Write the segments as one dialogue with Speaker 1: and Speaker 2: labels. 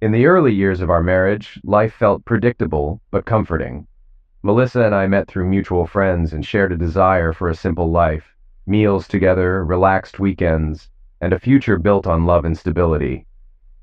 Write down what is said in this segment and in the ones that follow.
Speaker 1: In the early years of our marriage, life felt predictable but comforting. Melissa and I met through mutual friends and shared a desire for a simple life, meals together, relaxed weekends, and a future built on love and stability.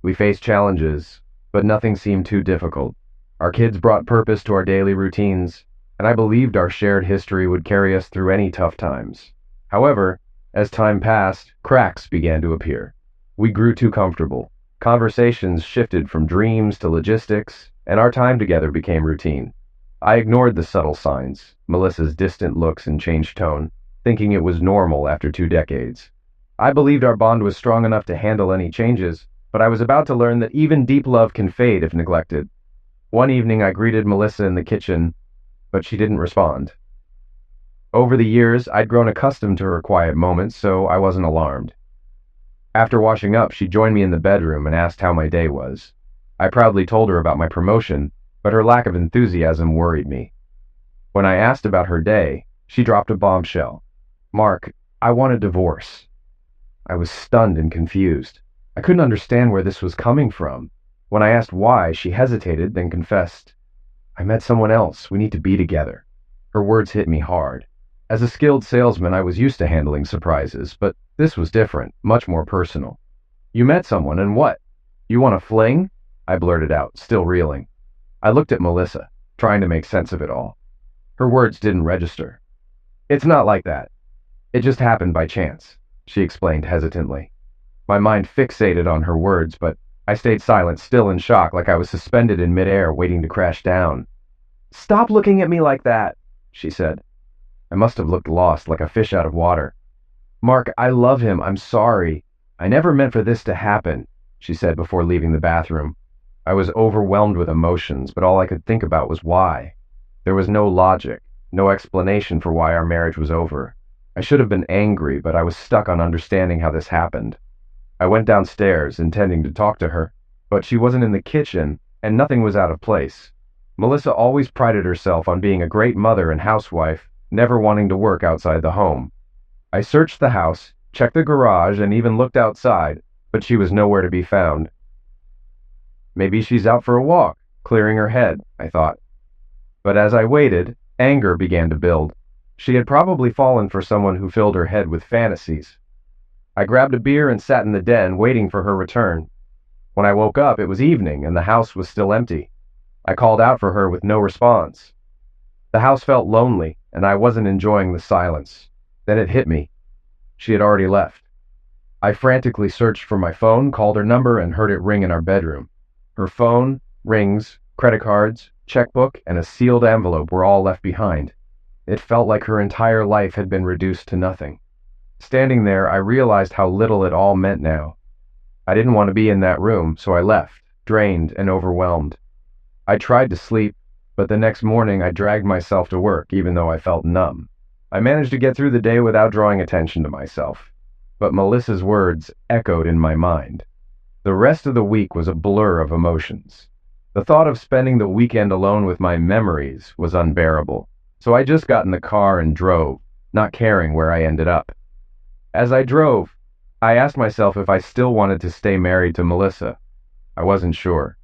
Speaker 1: We faced challenges, but nothing seemed too difficult. Our kids brought purpose to our daily routines, and I believed our shared history would carry us through any tough times. However, as time passed, cracks began to appear. We grew too comfortable. Conversations shifted from dreams to logistics, and our time together became routine. I ignored the subtle signs, Melissa's distant looks and changed tone, thinking it was normal after 2 decades. I believed our bond was strong enough to handle any changes, but I was about to learn that even deep love can fade if neglected. One evening I greeted Melissa in the kitchen, but she didn't respond. Over the years, I'd grown accustomed to her quiet moments, so I wasn't alarmed. After washing up, she joined me in the bedroom and asked how my day was. I proudly told her about my promotion, but her lack of enthusiasm worried me. When I asked about her day, she dropped a bombshell. "Mark, I want a divorce." I was stunned and confused. I couldn't understand where this was coming from. When I asked why, she hesitated, then confessed, "I met someone else. We need to be together." Her words hit me hard. As a skilled salesman, I was used to handling surprises, but this was different, much more personal. "You met someone, and what? You want a fling?" I blurted out, still reeling. I looked at Melissa, trying to make sense of it all. Her words didn't register. "It's not like that. It just happened by chance," she explained hesitantly. My mind fixated on her words, but I stayed silent, still in shock, like I was suspended in midair, waiting to crash down. "Stop looking at me like that," she said. I must have looked lost, like a fish out of water. "Mark, I love him. I'm sorry. I never meant for this to happen," she said before leaving the bathroom. I was overwhelmed with emotions, but all I could think about was why. There was no logic, no explanation for why our marriage was over. I should have been angry, but I was stuck on understanding how this happened. I went downstairs, intending to talk to her, but she wasn't in the kitchen, and nothing was out of place. Melissa always prided herself on being a great mother and housewife, never wanting to work outside the home. I searched the house, checked the garage, and even looked outside, but she was nowhere to be found. Maybe she's out for a walk, clearing her head, I thought. But as I waited, anger began to build. She had probably fallen for someone who filled her head with fantasies. I grabbed a beer and sat in the den, waiting for her return. When I woke up, it was evening, and the house was still empty. I called out for her with no response. The house felt lonely, and I wasn't enjoying the silence. Then it hit me. She had already left. I frantically searched for my phone, called her number, and heard it ring in our bedroom. Her phone, rings, credit cards, checkbook, and a sealed envelope were all left behind. It felt like her entire life had been reduced to nothing. Standing there, I realized how little it all meant now. I didn't want to be in that room, so I left, drained and overwhelmed. I tried to sleep, but the next morning I dragged myself to work, even though I felt numb. I managed to get through the day without drawing attention to myself. But Melissa's words echoed in my mind. The rest of the week was a blur of emotions. The thought of spending the weekend alone with my memories was unbearable, so I just got in the car and drove, not caring where I ended up. As I drove, I asked myself if I still wanted to stay married to Melissa. I wasn't sure.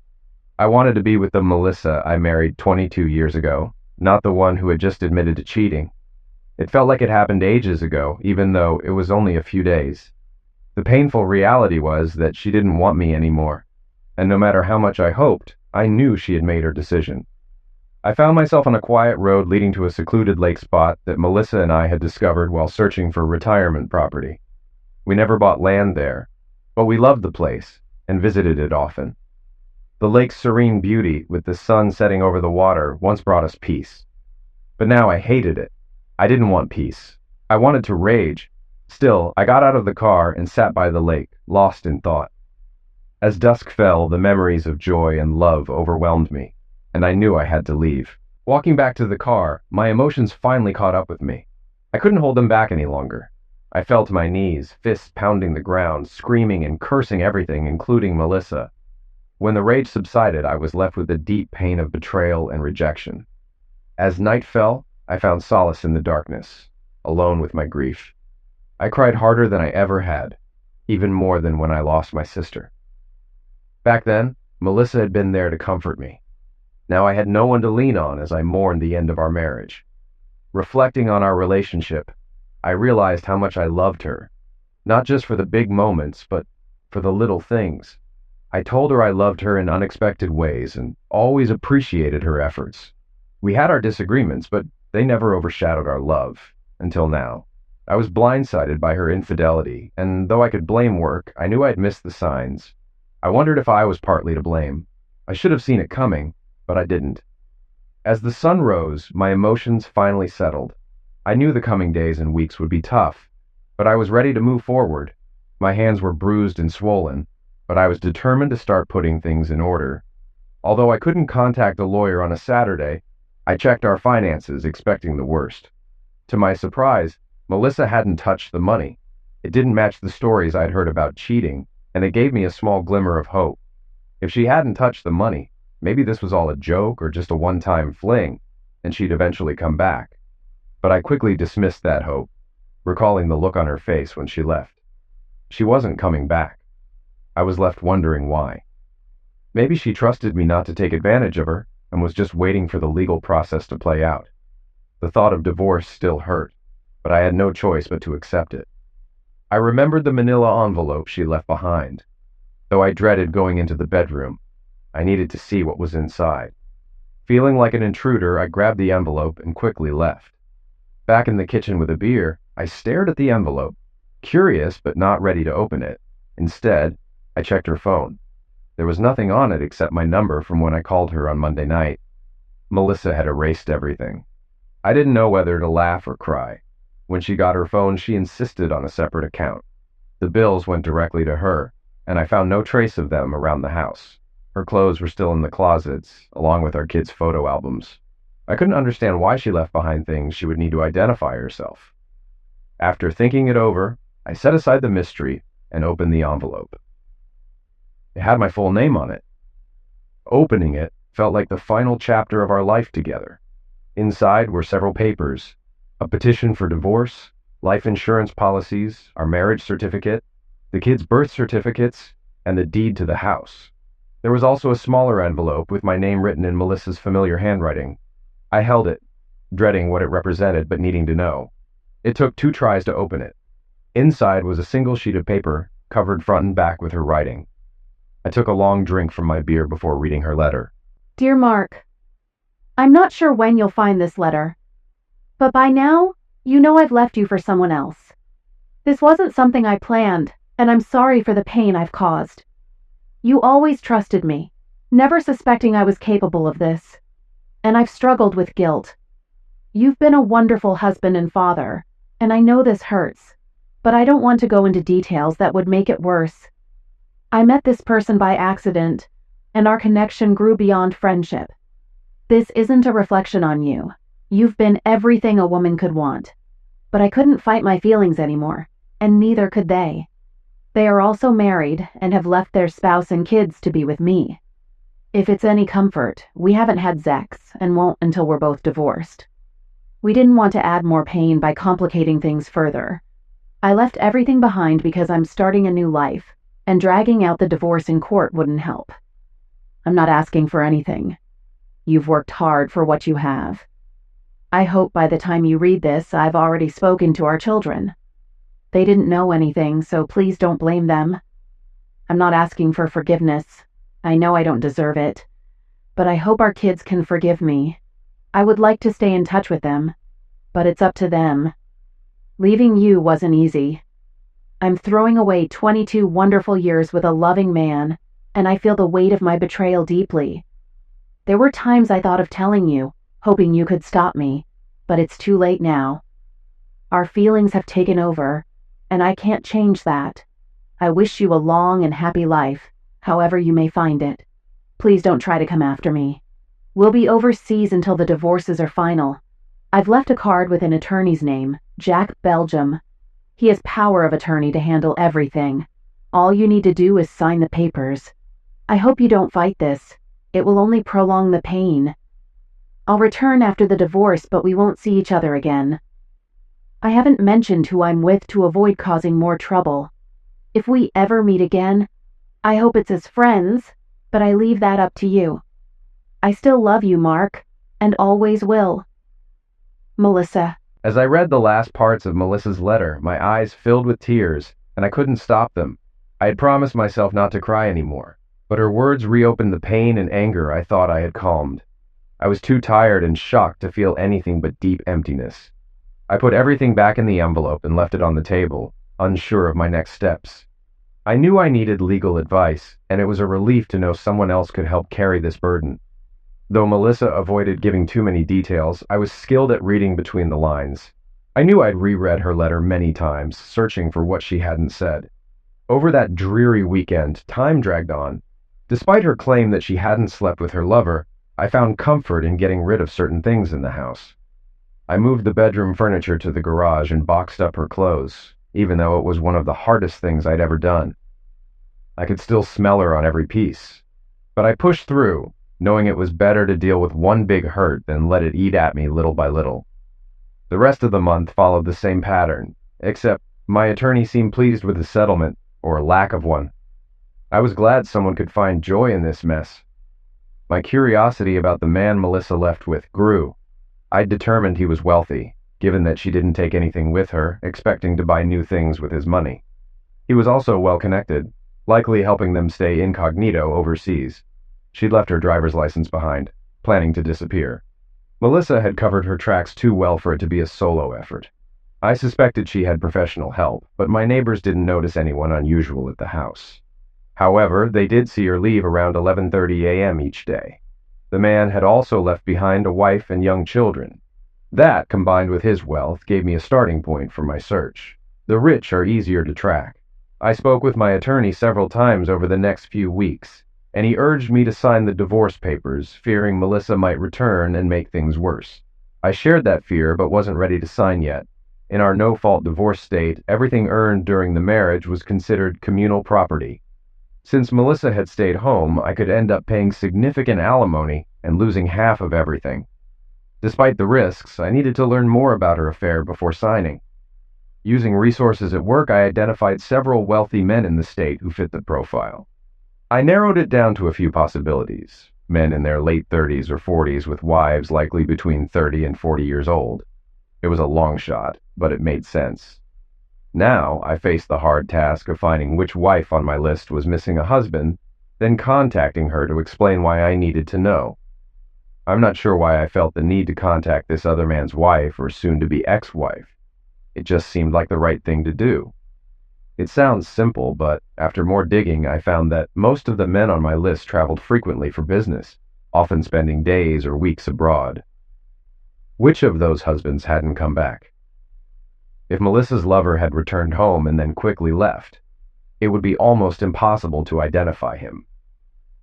Speaker 1: I wanted to be with the Melissa I married 22 years ago, not the one who had just admitted to cheating. It felt like it happened ages ago, even though it was only a few days. The painful reality was that she didn't want me anymore, and no matter how much I hoped, I knew she had made her decision. I found myself on a quiet road leading to a secluded lake spot that Melissa and I had discovered while searching for retirement property. We never bought land there, but we loved the place and visited it often. The lake's serene beauty, with the sun setting over the water, once brought us peace. But now I hated it. I didn't want peace. I wanted to rage. Still, I got out of the car and sat by the lake, lost in thought. As dusk fell, the memories of joy and love overwhelmed me, and I knew I had to leave. Walking back to the car, my emotions finally caught up with me. I couldn't hold them back any longer. I fell to my knees, fists pounding the ground, screaming and cursing everything, including Melissa. When the rage subsided, I was left with the deep pain of betrayal and rejection. As night fell, I found solace in the darkness, alone with my grief. I cried harder than I ever had, even more than when I lost my sister. Back then, Melissa had been there to comfort me. Now I had no one to lean on as I mourned the end of our marriage. Reflecting on our relationship, I realized how much I loved her, not just for the big moments, but for the little things. I told her I loved her in unexpected ways and always appreciated her efforts. We had our disagreements, but they never overshadowed our love, until now. I was blindsided by her infidelity, and though I could blame work, I knew I'd missed the signs. I wondered if I was partly to blame. I should have seen it coming, but I didn't. As the sun rose, my emotions finally settled. I knew the coming days and weeks would be tough, but I was ready to move forward. My hands were bruised and swollen, but I was determined to start putting things in order. Although I couldn't contact a lawyer on a Saturday, I checked our finances, expecting the worst. To my surprise, Melissa hadn't touched the money. It didn't match the stories I'd heard about cheating, and it gave me a small glimmer of hope. If she hadn't touched the money, maybe this was all a joke or just a one-time fling, and she'd eventually come back. But I quickly dismissed that hope, recalling the look on her face when she left. She wasn't coming back. I was left wondering why. Maybe she trusted me not to take advantage of her and was just waiting for the legal process to play out. The thought of divorce still hurt, but I had no choice but to accept it. I remembered the manila envelope she left behind. Though I dreaded going into the bedroom, I needed to see what was inside. Feeling like an intruder, I grabbed the envelope and quickly left. Back in the kitchen with a beer, I stared at the envelope, curious but not ready to open it. Instead, I checked her phone. There was nothing on it except my number from when I called her on Monday night. Melissa had erased everything. I didn't know whether to laugh or cry. When she got her phone, she insisted on a separate account. The bills went directly to her, and I found no trace of them around the house. Her clothes were still in the closets, along with our kids' photo albums. I couldn't understand why she left behind things she would need to identify herself. After thinking it over, I set aside the mystery and opened the envelope. It had my full name on it. Opening it felt like the final chapter of our life together. Inside were several papers: a petition for divorce, life insurance policies, our marriage certificate, the kids' birth certificates, and the deed to the house. There was also a smaller envelope with my name written in Melissa's familiar handwriting. I held it, dreading what it represented but needing to know. It took 2 tries to open it. Inside was a single sheet of paper, covered front and back with her writing. I took a long drink from my beer before reading her letter.
Speaker 2: Dear Mark, I'm not sure when you'll find this letter, but by now, you know I've left you for someone else. This wasn't something I planned, and I'm sorry for the pain I've caused. You always trusted me, never suspecting I was capable of this, and I've struggled with guilt. You've been a wonderful husband and father, and I know this hurts, but I don't want to go into details that would make it worse. I met this person by accident, and our connection grew beyond friendship. This isn't a reflection on you. You've been everything a woman could want. But I couldn't fight my feelings anymore, and neither could they. They are also married and have left their spouse and kids to be with me. If it's any comfort, we haven't had sex and won't until we're both divorced. We didn't want to add more pain by complicating things further. I left everything behind because I'm starting a new life, and dragging out the divorce in court wouldn't help. I'm not asking for anything. You've worked hard for what you have. I hope by the time you read this, I've already spoken to our children. They didn't know anything, so please don't blame them. I'm not asking for forgiveness. I know I don't deserve it, but I hope our kids can forgive me. I would like to stay in touch with them, but it's up to them. Leaving you wasn't easy. I'm throwing away 22 wonderful years with a loving man, and I feel the weight of my betrayal deeply. There were times I thought of telling you, hoping you could stop me, but it's too late now. Our feelings have taken over, and I can't change that. I wish you a long and happy life, however you may find it. Please don't try to come after me. We'll be overseas until the divorces are final. I've left a card with an attorney's name, Jack Belgium. He has power of attorney to handle everything. All you need to do is sign the papers. I hope you don't fight this. It will only prolong the pain. I'll return after the divorce, but we won't see each other again. I haven't mentioned who I'm with to avoid causing more trouble. If we ever meet again, I hope it's as friends, but I leave that up to you. I still love you, Mark, and always will. Melissa.
Speaker 1: As I read the last parts of Melissa's letter, my eyes filled with tears, and I couldn't stop them. I had promised myself not to cry anymore, but her words reopened the pain and anger I thought I had calmed. I was too tired and shocked to feel anything but deep emptiness. I put everything back in the envelope and left it on the table, unsure of my next steps. I knew I needed legal advice, and it was a relief to know someone else could help carry this burden. Though Melissa avoided giving too many details, I was skilled at reading between the lines. I knew I'd reread her letter many times, searching for what she hadn't said. Over that dreary weekend, time dragged on. Despite her claim that she hadn't slept with her lover, I found comfort in getting rid of certain things in the house. I moved the bedroom furniture to the garage and boxed up her clothes, even though it was one of the hardest things I'd ever done. I could still smell her on every piece. But I pushed through, knowing it was better to deal with one big hurt than let it eat at me little by little. The rest of the month followed the same pattern, except my attorney seemed pleased with the settlement, or lack of one. I was glad someone could find joy in this mess. My curiosity about the man Melissa left with grew. I'd determined he was wealthy, given that she didn't take anything with her, expecting to buy new things with his money. He was also well-connected, likely helping them stay incognito overseas. She'd left her driver's license behind, planning to disappear. Melissa had covered her tracks too well for it to be a solo effort. I suspected she had professional help, but my neighbors didn't notice anyone unusual at the house. However, they did see her leave around 11:30 a.m. each day. The man had also left behind a wife and young children. That, combined with his wealth, gave me a starting point for my search. The rich are easier to track. I spoke with my attorney several times over the next few weeks, and he urged me to sign the divorce papers, fearing Melissa might return and make things worse. I shared that fear, but wasn't ready to sign yet. In our no-fault divorce state, everything earned during the marriage was considered communal property. Since Melissa had stayed home, I could end up paying significant alimony and losing half of everything. Despite the risks, I needed to learn more about her affair before signing. Using resources at work, I identified several wealthy men in the state who fit the profile. I narrowed it down to a few possibilities. Men in their late 30s or 40s with wives likely between 30 and 40 years old. It was a long shot, but it made sense. Now, I faced the hard task of finding which wife on my list was missing a husband, then contacting her to explain why I needed to know. I'm not sure why I felt the need to contact this other man's wife or soon-to-be ex-wife. It just seemed like the right thing to do. It sounds simple, but after more digging, I found that most of the men on my list traveled frequently for business, often spending days or weeks abroad. Which of those husbands hadn't come back? If Melissa's lover had returned home and then quickly left, it would be almost impossible to identify him.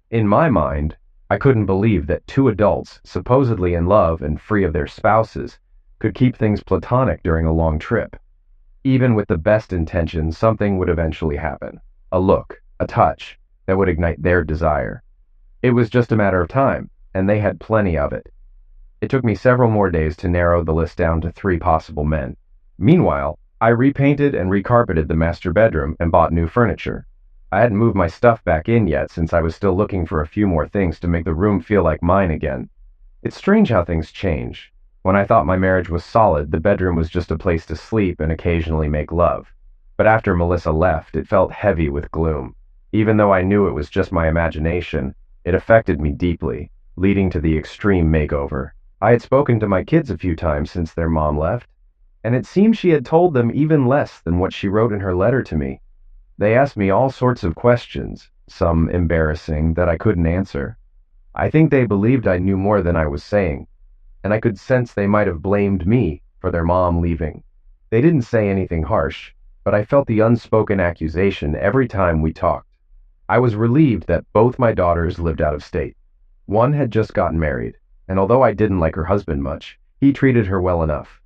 Speaker 1: In my mind, I couldn't believe that two adults, supposedly in love and free of their spouses, could keep things platonic during a long trip. Even with the best intentions, something would eventually happen. A look, a touch, that would ignite their desire. It was just a matter of time, and they had plenty of it. It took me several more days to narrow the list down to 3 possible men. Meanwhile, I repainted and recarpeted the master bedroom and bought new furniture. I hadn't moved my stuff back in yet since I was still looking for a few more things to make the room feel like mine again. It's strange how things change. When I thought my marriage was solid, the bedroom was just a place to sleep and occasionally make love. But after Melissa left, it felt heavy with gloom. Even though I knew it was just my imagination, it affected me deeply, leading to the extreme makeover. I had spoken to my kids a few times since their mom left, and it seemed she had told them even less than what she wrote in her letter to me. They asked me all sorts of questions, some embarrassing, that I couldn't answer. I think they believed I knew more than I was saying, and I could sense they might have blamed me for their mom leaving. They didn't say anything harsh, but I felt the unspoken accusation every time we talked. I was relieved that both my daughters lived out of state. One had just gotten married, and although I didn't like her husband much, he treated her well enough.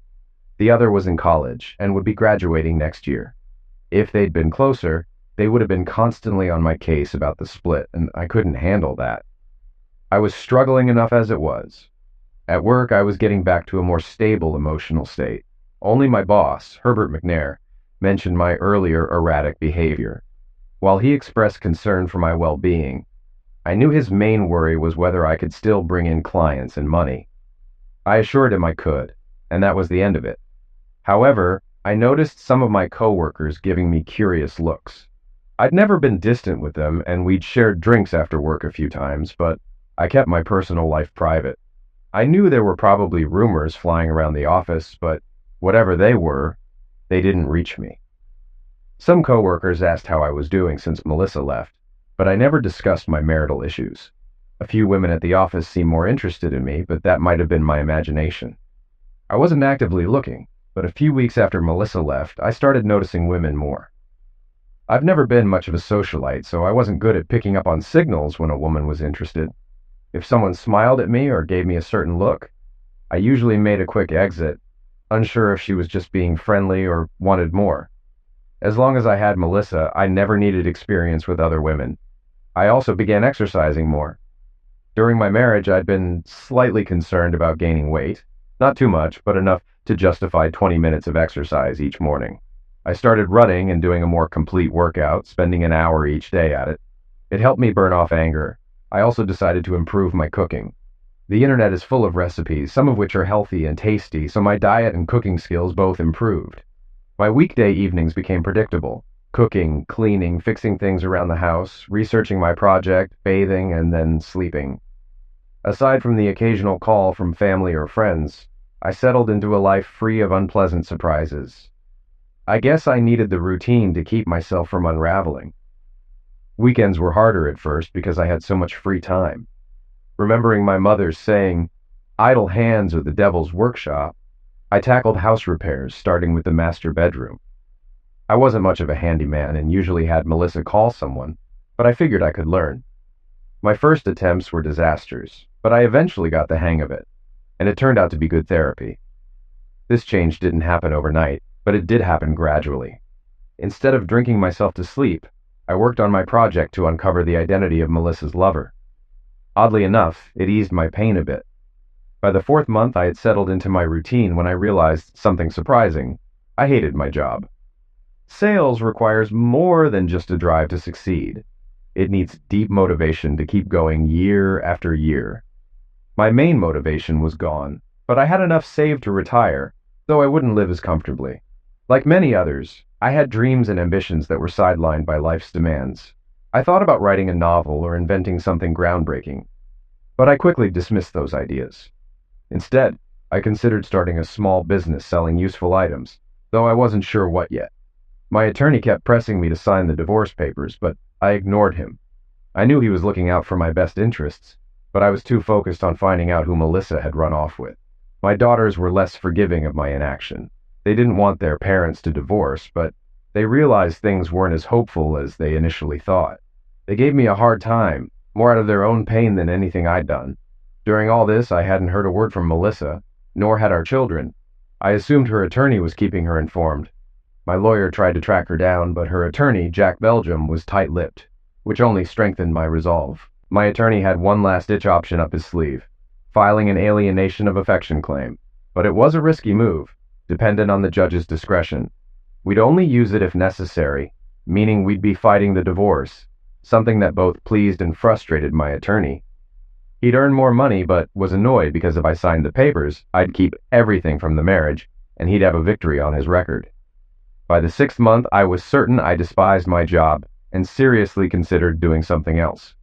Speaker 1: The other was in college and would be graduating next year. If they'd been closer, they would have been constantly on my case about the split, and I couldn't handle that. I was struggling enough as it was. At work, I was getting back to a more stable emotional state. Only my boss, Herbert McNair, mentioned my earlier erratic behavior. While he expressed concern for my well-being, I knew his main worry was whether I could still bring in clients and money. I assured him I could, and that was the end of it. However, I noticed some of my coworkers giving me curious looks. I'd never been distant with them, and we'd shared drinks after work a few times, but I kept my personal life private. I knew there were probably rumors flying around the office, but whatever they were, they didn't reach me. Some coworkers asked how I was doing since Melissa left, but I never discussed my marital issues. A few women at the office seemed more interested in me, but that might have been my imagination. I wasn't actively looking, but a few weeks after Melissa left, I started noticing women more. I've never been much of a socialite, so I wasn't good at picking up on signals when a woman was interested. If someone smiled at me or gave me a certain look, I usually made a quick exit, unsure if she was just being friendly or wanted more. As long as I had Melissa, I never needed experience with other women. I also began exercising more. During my marriage, I'd been slightly concerned about gaining weight. Not too much, but enough to justify 20 minutes of exercise each morning. I started running and doing a more complete workout, spending an hour each day at it. It helped me burn off anger. I also decided to improve my cooking. The internet is full of recipes, some of which are healthy and tasty, so my diet and cooking skills both improved. My weekday evenings became predictable. Cooking, cleaning, fixing things around the house, researching my project, bathing, and then sleeping. Aside from the occasional call from family or friends, I settled into a life free of unpleasant surprises. I guess I needed the routine to keep myself from unraveling. Weekends were harder at first because I had so much free time. Remembering my mother's saying, "Idle hands are the devil's workshop," I tackled house repairs, starting with the master bedroom. I wasn't much of a handyman and usually had Melissa call someone, but I figured I could learn. My first attempts were disasters, but I eventually got the hang of it, and it turned out to be good therapy. This change didn't happen overnight, but it did happen gradually. Instead of drinking myself to sleep, I worked on my project to uncover the identity of Melissa's lover. Oddly enough, it eased my pain a bit. By the 4th month, I had settled into my routine when I realized something surprising. I hated my job. Sales requires more than just a drive to succeed. It needs deep motivation to keep going year after year. My main motivation was gone, but I had enough saved to retire, though I wouldn't live as comfortably. Like many others, I had dreams and ambitions that were sidelined by life's demands. I thought about writing a novel or inventing something groundbreaking, but I quickly dismissed those ideas. Instead, I considered starting a small business selling useful items, though I wasn't sure what yet. My attorney kept pressing me to sign the divorce papers, but I ignored him. I knew he was looking out for my best interests, but I was too focused on finding out who Melissa had run off with. My daughters were less forgiving of my inaction. They didn't want their parents to divorce, but they realized things weren't as hopeful as they initially thought. They gave me a hard time, more out of their own pain than anything I'd done. During all this, I hadn't heard a word from Melissa, nor had our children. I assumed her attorney was keeping her informed. My lawyer tried to track her down, but her attorney, Jack Belgium, was tight-lipped, which only strengthened my resolve. My attorney had one last-ditch option up his sleeve, filing an alienation of affection claim. But it was a risky move, dependent on the judge's discretion. We'd only use it if necessary, meaning we'd be fighting the divorce, something that both pleased and frustrated my attorney. He'd earn more money, but was annoyed because if I signed the papers, I'd keep everything from the marriage, and he'd have a victory on his record. By the 6th month, I was certain I despised my job and seriously considered doing something else.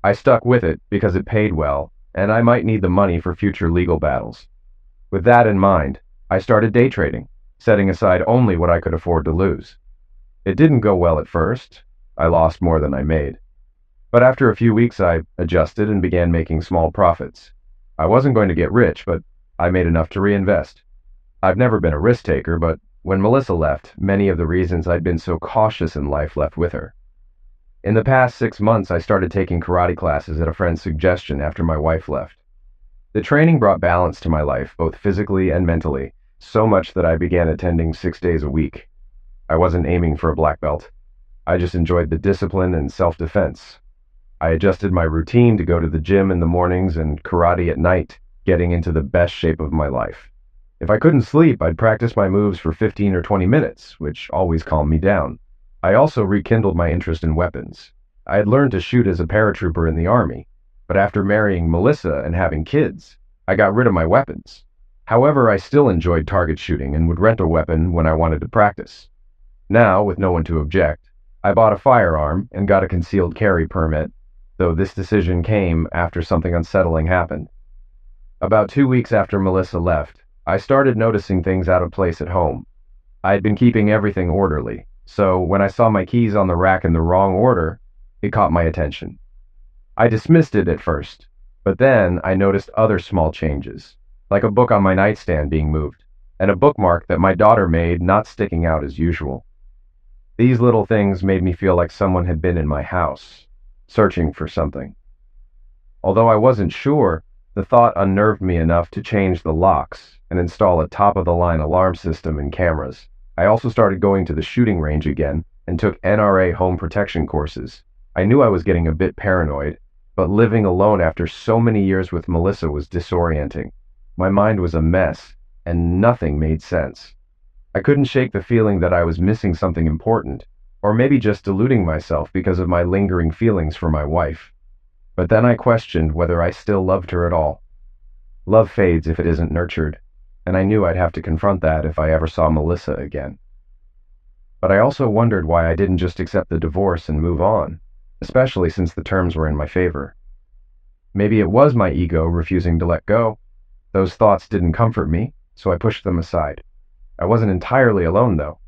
Speaker 1: I stuck with it because it paid well, and I might need the money for future legal battles. With that in mind, I started day trading, setting aside only what I could afford to lose. It didn't go well at first. I lost more than I made. But after a few weeks, I adjusted and began making small profits. I wasn't going to get rich, but I made enough to reinvest. I've never been a risk taker, but when Melissa left, many of the reasons I'd been so cautious in life left with her. In the past 6 months, I started taking karate classes at a friend's suggestion after my wife left. The training brought balance to my life, both physically and mentally, so much that I began attending 6 days a week. I wasn't aiming for a black belt. I just enjoyed the discipline and self-defense. I adjusted my routine to go to the gym in the mornings and karate at night, getting into the best shape of my life. If I couldn't sleep, I'd practice my moves for 15 or 20 minutes, which always calmed me down. I also rekindled my interest in weapons. I had learned to shoot as a paratrooper in the Army, but after marrying Melissa and having kids, I got rid of my weapons. However, I still enjoyed target shooting and would rent a weapon when I wanted to practice. Now, with no one to object, I bought a firearm and got a concealed carry permit, though this decision came after something unsettling happened. About 2 weeks after Melissa left, I started noticing things out of place at home. I had been keeping everything orderly, so when I saw my keys on the rack in the wrong order, it caught my attention. I dismissed it at first, but then I noticed other small changes, like a book on my nightstand being moved, and a bookmark that my daughter made not sticking out as usual. These little things made me feel like someone had been in my house, searching for something. Although I wasn't sure, the thought unnerved me enough to change the locks and install a top-of-the-line alarm system and cameras. I also started going to the shooting range again and took NRA home protection courses. I knew I was getting a bit paranoid, but living alone after so many years with Melissa was disorienting. My mind was a mess, and nothing made sense. I couldn't shake the feeling that I was missing something important, or maybe just deluding myself because of my lingering feelings for my wife. But then I questioned whether I still loved her at all. Love fades if it isn't nurtured, and I knew I'd have to confront that if I ever saw Melissa again. But I also wondered why I didn't just accept the divorce and move on, especially since the terms were in my favor. Maybe it was my ego refusing to let go. Those thoughts didn't comfort me, so I pushed them aside. I wasn't entirely alone, though.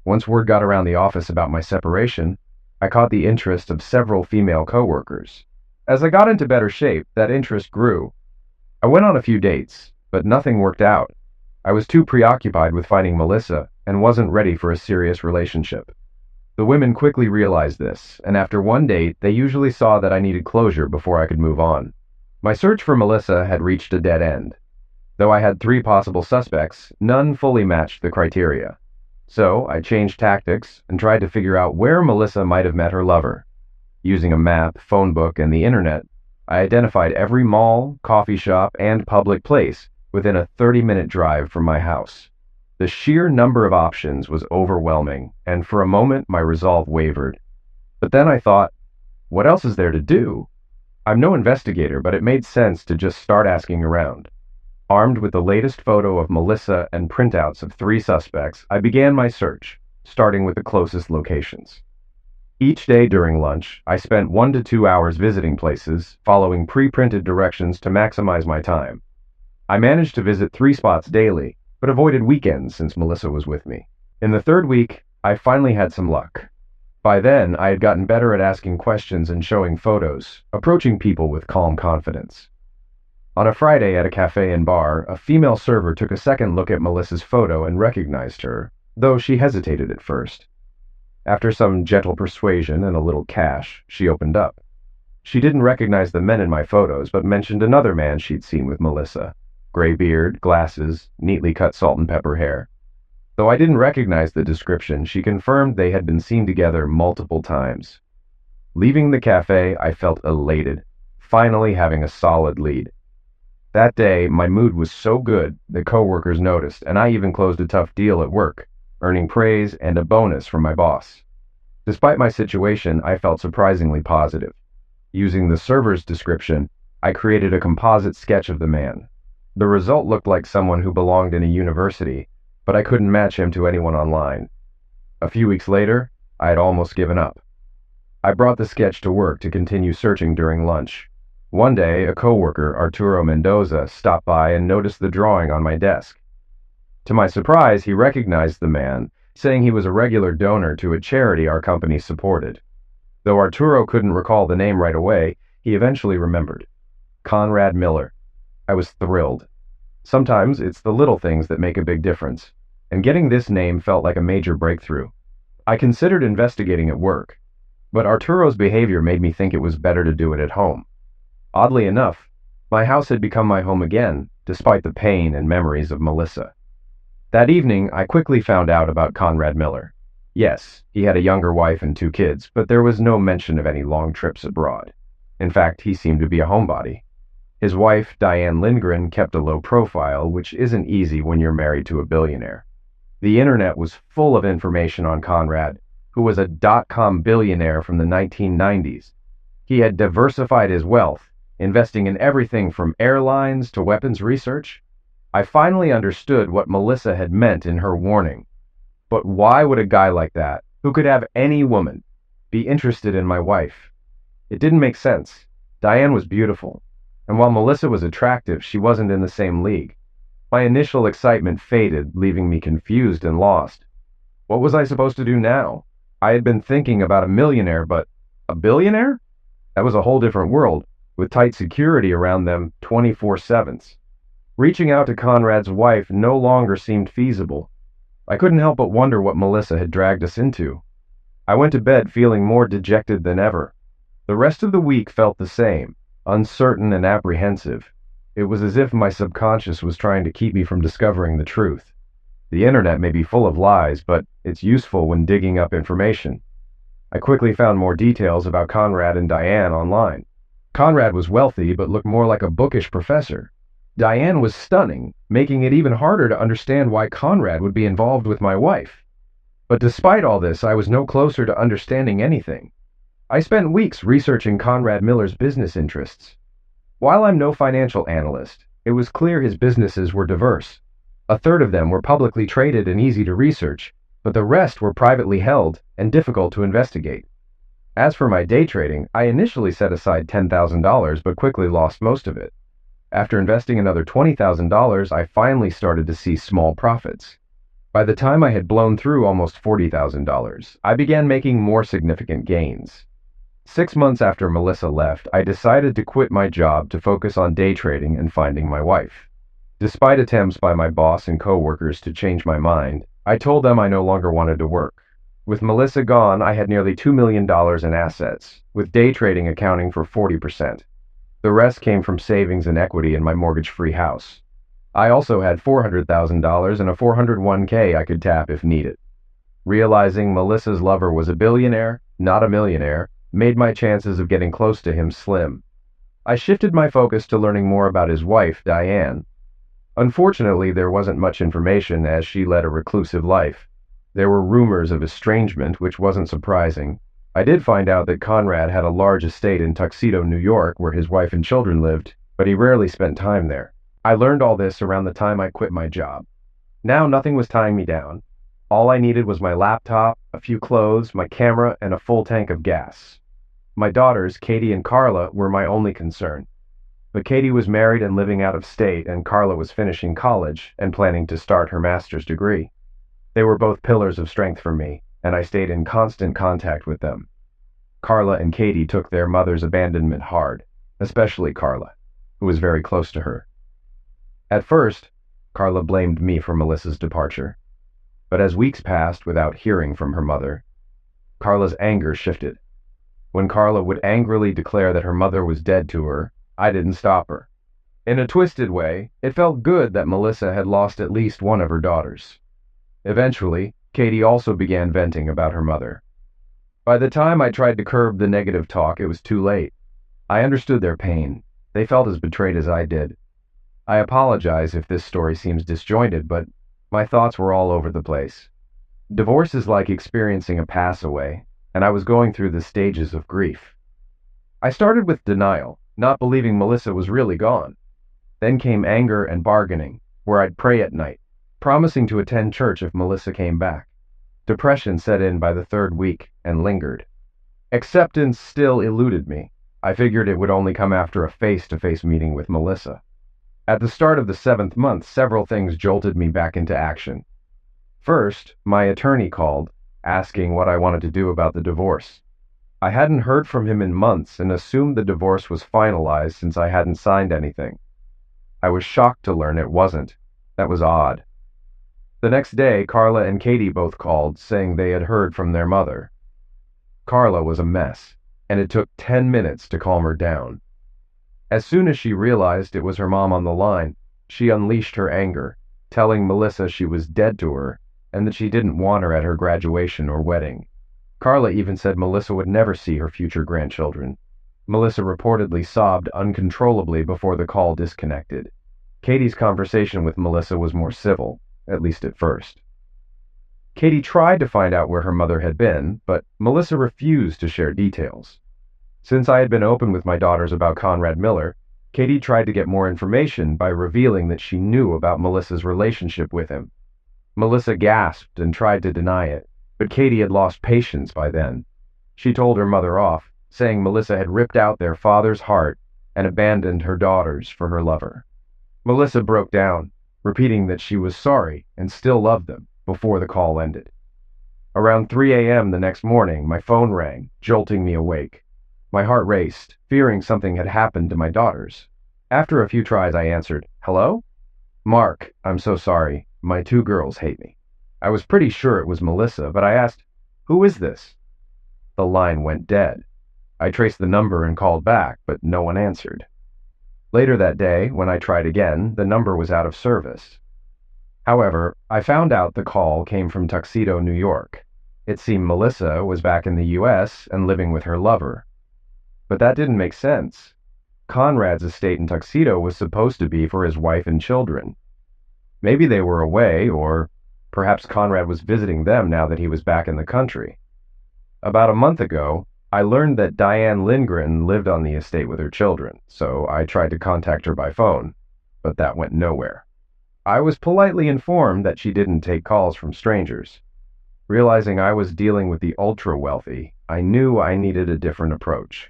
Speaker 1: Once word got around the office about my separation, I caught the interest of several female coworkers. As I got into better shape, that interest grew. I went on a few dates, but nothing worked out. I was too preoccupied with finding Melissa and wasn't ready for a serious relationship. The women quickly realized this, and after one date, they usually saw that I needed closure before I could move on. My search for Melissa had reached a dead end. Though I had 3 possible suspects, none fully matched the criteria. So I changed tactics and tried to figure out where Melissa might have met her lover. Using a map, phone book, and the internet, I identified every mall, coffee shop, and public place within a 30-minute drive from my house. The sheer number of options was overwhelming, and for a moment my resolve wavered. But then I thought, what else is there to do? I'm no investigator, but it made sense to just start asking around. Armed with the latest photo of Melissa and printouts of 3 suspects, I began my search, starting with the closest locations. Each day during lunch, I spent 1 to 2 hours visiting places, following pre-printed directions to maximize my time. I managed to visit 3 spots daily, but avoided weekends since Melissa was with me. In the 3rd week, I finally had some luck. By then, I had gotten better at asking questions and showing photos, approaching people with calm confidence. On a Friday at a cafe and bar, a female server took a second look at Melissa's photo and recognized her, though she hesitated at first. After some gentle persuasion and a little cash, she opened up. She didn't recognize the men in my photos, but mentioned another man she'd seen with Melissa. Gray beard, glasses, neatly cut salt and pepper hair. Though I didn't recognize the description, she confirmed they had been seen together multiple times. Leaving the cafe, I felt elated, finally having a solid lead. That day, my mood was so good that coworkers noticed, and I even closed a tough deal at work, earning praise and a bonus from my boss. Despite my situation, I felt surprisingly positive. Using the server's description, I created a composite sketch of the man. The result looked like someone who belonged in a university, but I couldn't match him to anyone online. A few weeks later, I had almost given up. I brought the sketch to work to continue searching during lunch. One day, a coworker, Arturo Mendoza, stopped by and noticed the drawing on my desk. To my surprise, he recognized the man, saying he was a regular donor to a charity our company supported. Though Arturo couldn't recall the name right away, he eventually remembered. Conrad Miller. I was thrilled. Sometimes it's the little things that make a big difference, and getting this name felt like a major breakthrough. I considered investigating at work, but Arturo's behavior made me think it was better to do it at home. Oddly enough, my house had become my home again, despite the pain and memories of Melissa. That evening, I quickly found out about Conrad Miller. Yes, he had a younger wife and 2 kids, but there was no mention of any long trips abroad. In fact, he seemed to be a homebody. His wife, Diane Lindgren, kept a low profile, which isn't easy when you're married to a billionaire. The internet was full of information on Conrad, who was a dot-com billionaire from the 1990s, He had diversified his wealth, investing in everything from airlines to weapons research. I finally understood what Melissa had meant in her warning. But why would a guy like that, who could have any woman, be interested in my wife? It didn't make sense. Diane was beautiful, and while Melissa was attractive, she wasn't in the same league. My initial excitement faded, leaving me confused and lost. What was I supposed to do now? I had been thinking about a millionaire, but a billionaire? That was a whole different world, with tight security around them 24/7s. Reaching out to Conrad's wife no longer seemed feasible. I couldn't help but wonder what Melissa had dragged us into. I went to bed feeling more dejected than ever. The rest of the week felt the same, uncertain and apprehensive. It was as if my subconscious was trying to keep me from discovering the truth. The internet may be full of lies, but it's useful when digging up information. I quickly found more details about Conrad and Diane online. Conrad was wealthy but looked more like a bookish professor. Diane was stunning, making it even harder to understand why Conrad would be involved with my wife. But despite all this, I was no closer to understanding anything. I spent weeks researching Conrad Miller's business interests. While I'm no financial analyst, it was clear his businesses were diverse. A third of them were publicly traded and easy to research, but the rest were privately held and difficult to investigate. As for my day trading, I initially set aside $10,000 but quickly lost most of it. After investing another $20,000, I finally started to see small profits. By the time I had blown through almost $40,000, I began making more significant gains. 6 months after Melissa left, I decided to quit my job to focus on day trading and finding my wife. Despite attempts by my boss and coworkers to change my mind, I told them I no longer wanted to work. With Melissa gone, I had nearly $2 million in assets, with day trading accounting for 40%. The rest came from savings and equity in my mortgage-free house. I also had $400,000 and a 401k I could tap if needed. Realizing Melissa's lover was a billionaire, not a millionaire, made my chances of getting close to him slim. I shifted my focus to learning more about his wife, Diane. Unfortunately, there wasn't much information as she led a reclusive life. There were rumors of estrangement, which wasn't surprising. I did find out that Conrad had a large estate in Tuxedo, New York, where his wife and children lived, but he rarely spent time there. I learned all this around the time I quit my job. Now nothing was tying me down. All I needed was my laptop, a few clothes, my camera, and a full tank of gas. My daughters, Katie and Carla, were my only concern. But Katie was married and living out of state, and Carla was finishing college and planning to start her master's degree. They were both pillars of strength for me, and I stayed in constant contact with them. Carla and Katie took their mother's abandonment hard, especially Carla, who was very close to her. At first, Carla blamed me for Melissa's departure. But as weeks passed without hearing from her mother, Carla's anger shifted. When Carla would angrily declare that her mother was dead to her, I didn't stop her. In a twisted way, it felt good that Melissa had lost at least one of her daughters. Eventually, Katie also began venting about her mother. By the time I tried to curb the negative talk, it was too late. I understood their pain. They felt as betrayed as I did. I apologize if this story seems disjointed, but my thoughts were all over the place. Divorce is like experiencing a pass-away, and I was going through the stages of grief. I started with denial, not believing Melissa was really gone. Then came anger and bargaining, where I'd pray at night, promising to attend church if Melissa came back. Depression set in by the third week and lingered. Acceptance still eluded me. I figured it would only come after a face-to-face meeting with Melissa. At the start of the 7th month, several things jolted me back into action. First, my attorney called, asking what I wanted to do about the divorce. I hadn't heard from him in months and assumed the divorce was finalized since I hadn't signed anything. I was shocked to learn it wasn't. That was odd. The next day, Carla and Katie both called, saying they had heard from their mother. Carla was a mess, and it took 10 minutes to calm her down. As soon as she realized it was her mom on the line, she unleashed her anger, telling Melissa she was dead to her and that she didn't want her at her graduation or wedding. Carla even said Melissa would never see her future grandchildren. Melissa reportedly sobbed uncontrollably before the call disconnected. Katie's conversation with Melissa was more civil, at least at first. Katie tried to find out where her mother had been, but Melissa refused to share details. Since I had been open with my daughters about Conrad Miller, Katie tried to get more information by revealing that she knew about Melissa's relationship with him. Melissa gasped and tried to deny it, but Katie had lost patience by then. She told her mother off, saying Melissa had ripped out their father's heart and abandoned her daughters for her lover. Melissa broke down, repeating that she was sorry and still loved them before the call ended. Around 3 a.m. the next morning, my phone rang, jolting me awake. My heart raced, fearing something had happened to my daughters. After a few tries, I answered, "Hello? Mark, I'm so sorry. My 2 girls hate me." I was pretty sure it was Melissa, but I asked, "Who is this?" The line went dead. I traced the number and called back, but no one answered. Later that day, when I tried again, the number was out of service. However, I found out the call came from Tuxedo, New York. It seemed Melissa was back in the U.S. and living with her lover. But that didn't make sense. Conrad's estate in Tuxedo was supposed to be for his wife and children. Maybe they were away, or perhaps Conrad was visiting them now that he was back in the country. About a month ago, I learned that Diane Lindgren lived on the estate with her children, so I tried to contact her by phone, but that went nowhere. I was politely informed that she didn't take calls from strangers. Realizing I was dealing with the ultra-wealthy, I knew I needed a different approach.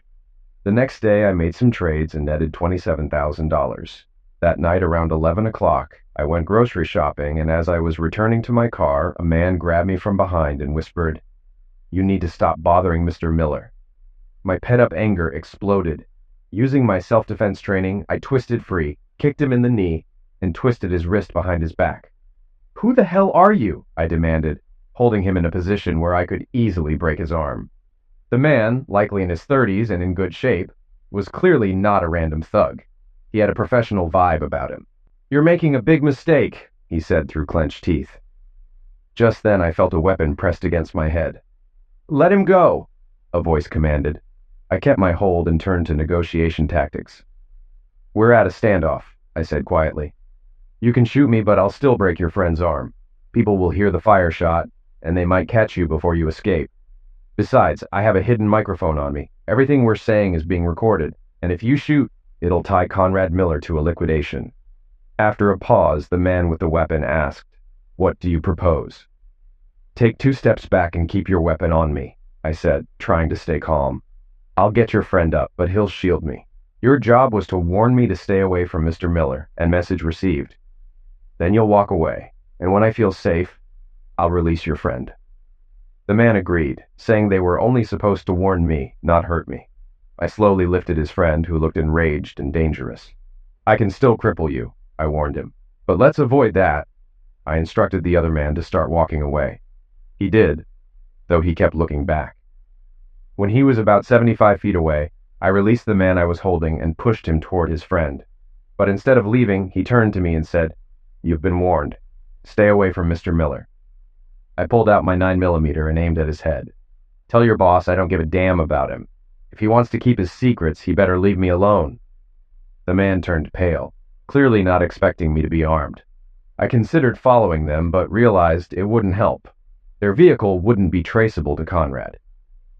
Speaker 1: The next day, I made some trades and netted $27,000. That night, around 11 o'clock, I went grocery shopping, and as I was returning to my car, a man grabbed me from behind and whispered, "You need to stop bothering Mr. Miller." My pent-up anger exploded. Using my self-defense training, I twisted free, kicked him in the knee, and twisted his wrist behind his back. "Who the hell are you?" I demanded, holding him in a position where I could easily break his arm. The man, likely in his 30s and in good shape, was clearly not a random thug. He had a professional vibe about him. "You're making a big mistake," he said through clenched teeth. Just then I felt a weapon pressed against my head. "Let him go," a voice commanded. I kept my hold and turned to negotiation tactics. "We're at a standoff," I said quietly. "You can shoot me, but I'll still break your friend's arm. People will hear the fire shot, and they might catch you before you escape. Besides, I have a hidden microphone on me. Everything we're saying is being recorded, and if you shoot, it'll tie Conrad Miller to a liquidation." After a pause, the man with the weapon asked, "What do you propose?" "Take 2 steps back and keep your weapon on me," I said, trying to stay calm. "I'll get your friend up, but he'll shield me. Your job was to warn me to stay away from Mr. Miller, and message received. Then you'll walk away, and when I feel safe, I'll release your friend." The man agreed, saying they were only supposed to warn me, not hurt me. I slowly lifted his friend, who looked enraged and dangerous. "I can still cripple you," I warned him. "But let's avoid that." I instructed the other man to start walking away. He did, though he kept looking back. When he was about 75 feet away, I released the man I was holding and pushed him toward his friend. But instead of leaving, he turned to me and said, "You've been warned. Stay away from Mr. Miller." I pulled out my 9mm and aimed at his head. "Tell your boss I don't give a damn about him. If he wants to keep his secrets, he better leave me alone." The man turned pale, clearly not expecting me to be armed. I considered following them, but realized it wouldn't help. Their vehicle wouldn't be traceable to Conrad.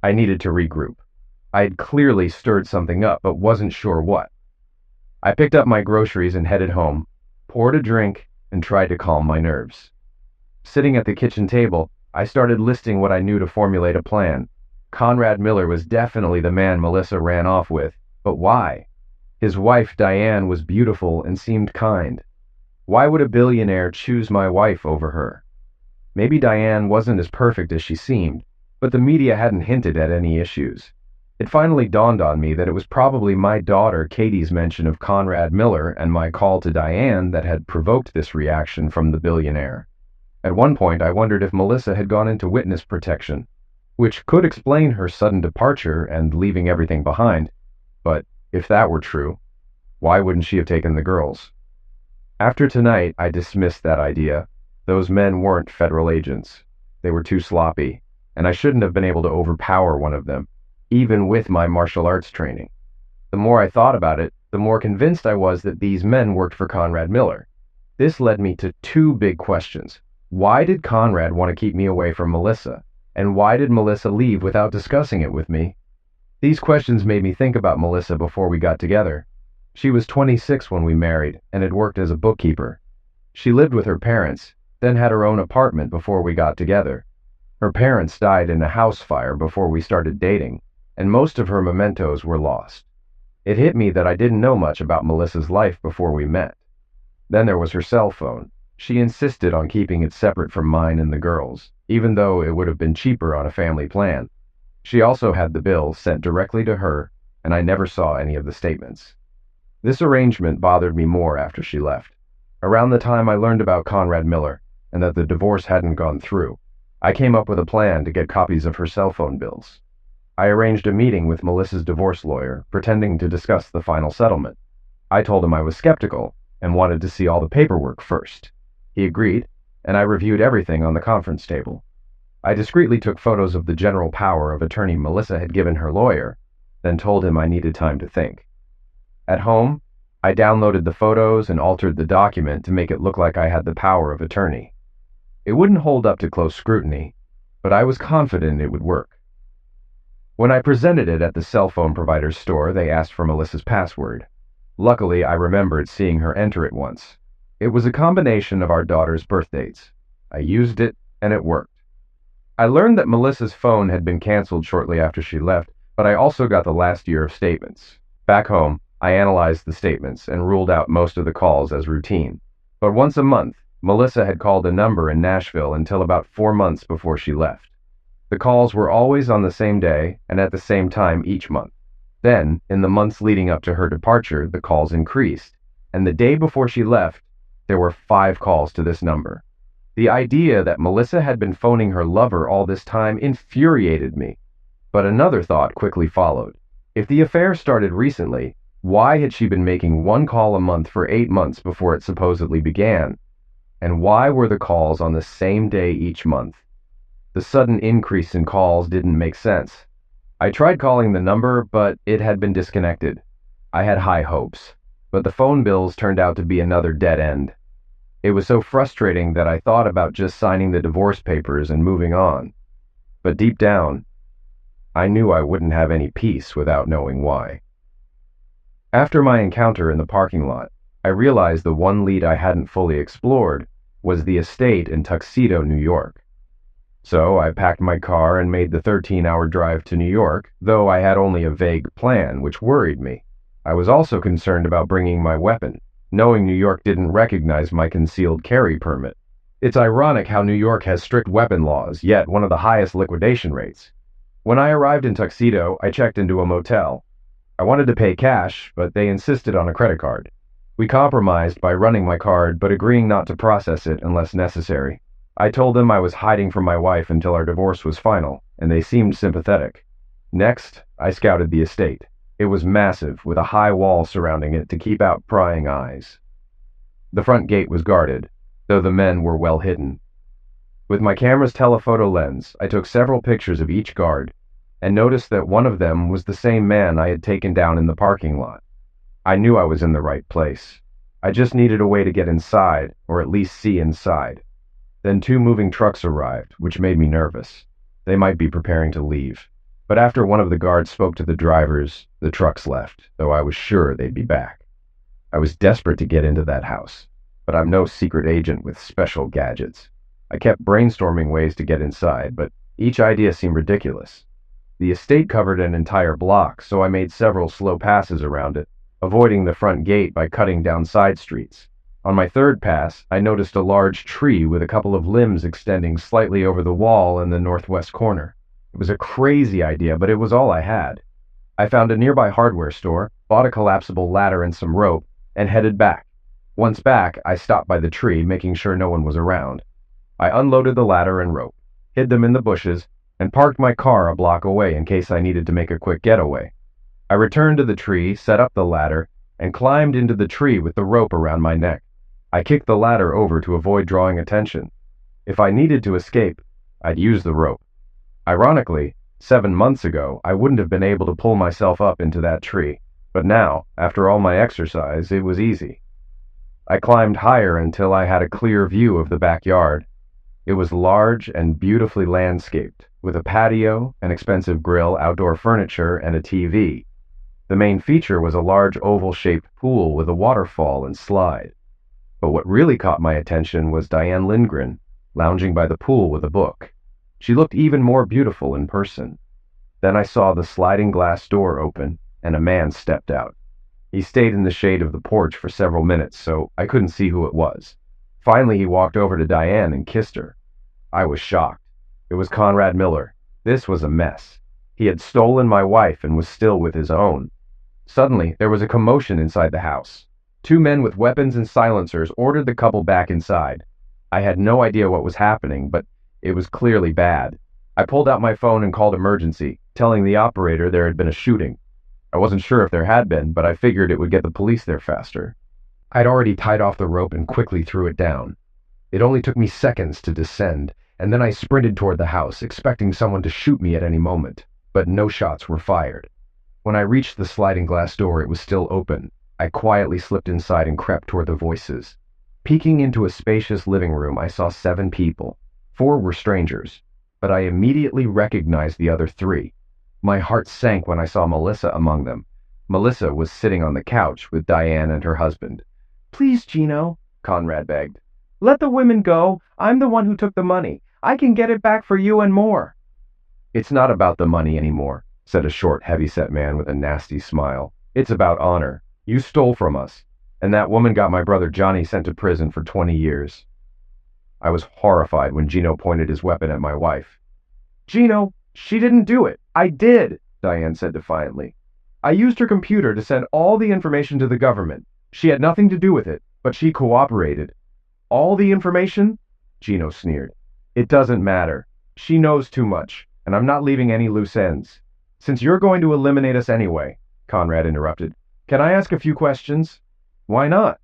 Speaker 1: I needed to regroup. I had clearly stirred something up, but wasn't sure what. I picked up my groceries and headed home, poured a drink, and tried to calm my nerves. Sitting at the kitchen table, I started listing what I knew to formulate a plan. Conrad Miller was definitely the man Melissa ran off with, but why? His wife, Diane, was beautiful and seemed kind. Why would a billionaire choose my wife over her? Maybe Diane wasn't as perfect as she seemed, but the media hadn't hinted at any issues. It finally dawned on me that it was probably my daughter Katie's mention of Conrad Miller and my call to Diane that had provoked this reaction from the billionaire. At one point, I wondered if Melissa had gone into witness protection, which could explain her sudden departure and leaving everything behind. But if that were true, why wouldn't she have taken the girls? After tonight, I dismissed that idea. Those men weren't federal agents. They were too sloppy, and I shouldn't have been able to overpower one of them, even with my martial arts training. The more I thought about it, the more convinced I was that these men worked for Conrad Miller. This led me to 2 big questions. Why did Conrad want to keep me away from Melissa? And why did Melissa leave without discussing it with me? These questions made me think about Melissa before we got together. She was 26 when we married and had worked as a bookkeeper. She lived with her parents, then had her own apartment before we got together. Her parents died in a house fire before we started dating, and most of her mementos were lost. It hit me that I didn't know much about Melissa's life before we met. Then there was her cell phone. She insisted on keeping it separate from mine and the girls, even though it would have been cheaper on a family plan. She also had the bill sent directly to her, and I never saw any of the statements. This arrangement bothered me more after she left. Around the time I learned about Conrad Miller and that the divorce hadn't gone through, I came up with a plan to get copies of her cell phone bills. I arranged a meeting with Melissa's divorce lawyer, pretending to discuss the final settlement. I told him I was skeptical and wanted to see all the paperwork first. He agreed, and I reviewed everything on the conference table. I discreetly took photos of the general power of attorney Melissa had given her lawyer, then told him I needed time to think. At home, I downloaded the photos and altered the document to make it look like I had the power of attorney. It wouldn't hold up to close scrutiny, but I was confident it would work. When I presented it at the cell phone provider's store, they asked for Melissa's password. Luckily, I remembered seeing her enter it once. It was a combination of our daughter's birth dates. I used it, and it worked. I learned that Melissa's phone had been canceled shortly after she left, but I also got the last year of statements. Back home, I analyzed the statements and ruled out most of the calls as routine. But once a month, Melissa had called a number in Nashville until about 4 months before she left. The calls were always on the same day and at the same time each month. Then, in the months leading up to her departure, the calls increased, and the day before she left, there were 5 calls to this number. The idea that Melissa had been phoning her lover all this time infuriated me. But another thought quickly followed. If the affair started recently, why had she been making 1 call a month for 8 months before it supposedly began? And why were the calls on the same day each month? The sudden increase in calls didn't make sense. I tried calling the number, but it had been disconnected. I had high hopes, but the phone bills turned out to be another dead end. It was so frustrating that I thought about just signing the divorce papers and moving on. But deep down, I knew I wouldn't have any peace without knowing why. After my encounter in the parking lot, I realized the one lead I hadn't fully explored was the estate in Tuxedo, New York. So I packed my car and made the 13-hour drive to New York, though I had only a vague plan, which worried me. I was also concerned about bringing my weapon, knowing New York didn't recognize my concealed carry permit. It's ironic how New York has strict weapon laws, yet one of the highest liquidation rates. When I arrived in Tuxedo, I checked into a motel. I wanted to pay cash, but they insisted on a credit card. We compromised by running my card, but agreeing not to process it unless necessary. I told them I was hiding from my wife until our divorce was final, and they seemed sympathetic. Next, I scouted the estate. It was massive, with a high wall surrounding it to keep out prying eyes. The front gate was guarded, though the men were well hidden. With my camera's telephoto lens, I took several pictures of each guard, and noticed that one of them was the same man I had taken down in the parking lot. I knew I was in the right place. I just needed a way to get inside, or at least see inside. Then 2 moving trucks arrived, which made me nervous. They might be preparing to leave. But after one of the guards spoke to the drivers, the trucks left, though I was sure they'd be back. I was desperate to get into that house, but I'm no secret agent with special gadgets. I kept brainstorming ways to get inside, but each idea seemed ridiculous. The estate covered an entire block, so I made several slow passes around it, avoiding the front gate by cutting down side streets. On my 3rd pass, I noticed a large tree with a couple of limbs extending slightly over the wall in the northwest corner. It was a crazy idea, but it was all I had. I found a nearby hardware store, bought a collapsible ladder and some rope, and headed back. Once back, I stopped by the tree, making sure no one was around. I unloaded the ladder and rope, hid them in the bushes, and parked my car a block away in case I needed to make a quick getaway. I returned to the tree, set up the ladder, and climbed into the tree with the rope around my neck. I kicked the ladder over to avoid drawing attention. If I needed to escape, I'd use the rope. Ironically, 7 months ago, I wouldn't have been able to pull myself up into that tree, but now, after all my exercise, it was easy. I climbed higher until I had a clear view of the backyard. It was large and beautifully landscaped. with a patio, an expensive grill, outdoor furniture, and a TV. The main feature was a large oval-shaped pool with a waterfall and slide. But what really caught my attention was Diane Lindgren, lounging by the pool with a book. She looked even more beautiful in person. Then I saw the sliding glass door open, and a man stepped out. He stayed in the shade of the porch for several minutes, so I couldn't see who it was. Finally, he walked over to Diane and kissed her. I was shocked. It was Conrad Miller. This was a mess. He had stolen my wife and was still with his own. Suddenly, there was a commotion inside the house. Two men with weapons and silencers ordered the couple back inside. I had no idea what was happening, but it was clearly bad. I pulled out my phone and called emergency, telling the operator there had been a shooting. I wasn't sure if there had been, but I figured it would get the police there faster. I'd already tied off the rope and quickly threw it down. It only took me seconds to descend, and then I sprinted toward the house, expecting someone to shoot me at any moment, but no shots were fired. When I reached the sliding glass door, it was still open. I quietly slipped inside and crept toward the voices. Peeking into a spacious living room, I saw 7 people. 4 were strangers, but I immediately recognized the other 3. My heart sank when I saw Melissa among them. Melissa was sitting on the couch with Diane and her husband. "Please, Gino," Conrad begged. "Let the women go. I'm the one who took the money. I can get it back for you and more." "It's not about the money anymore," said a short, heavy-set man with a nasty smile. "It's about honor. You stole from us, and that woman got my brother Johnny sent to prison for 20 years. I was horrified when Gino pointed his weapon at my wife. "Gino, she didn't do it. I did," Diane said defiantly. "I used her computer to send all the information to the government. She had nothing to do with it, but she cooperated." "All the information?" Gino sneered. "It doesn't matter. She knows too much, and I'm not leaving any loose ends. Since you're going to eliminate us anyway," Conrad interrupted, "can I ask a few questions?" "Why not?"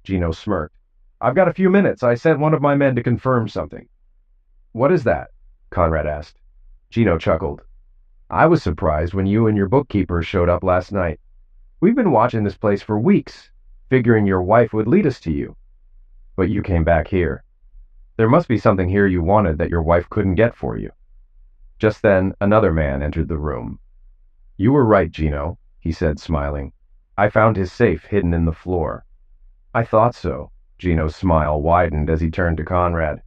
Speaker 1: Gino smirked. "I've got a few minutes. I sent one of my men to confirm something." "What is that?" Conrad asked. Gino chuckled. "I was surprised when you and your bookkeeper showed up last night. We've been watching this place for weeks, figuring your wife would lead us to you. But you came back here. There must be something here you wanted that your wife couldn't get for you." Just then, another man entered the room. "You were right, Gino," he said, smiling. "I found his safe hidden in the floor." "I thought so." Gino's smile widened as he turned to Conrad.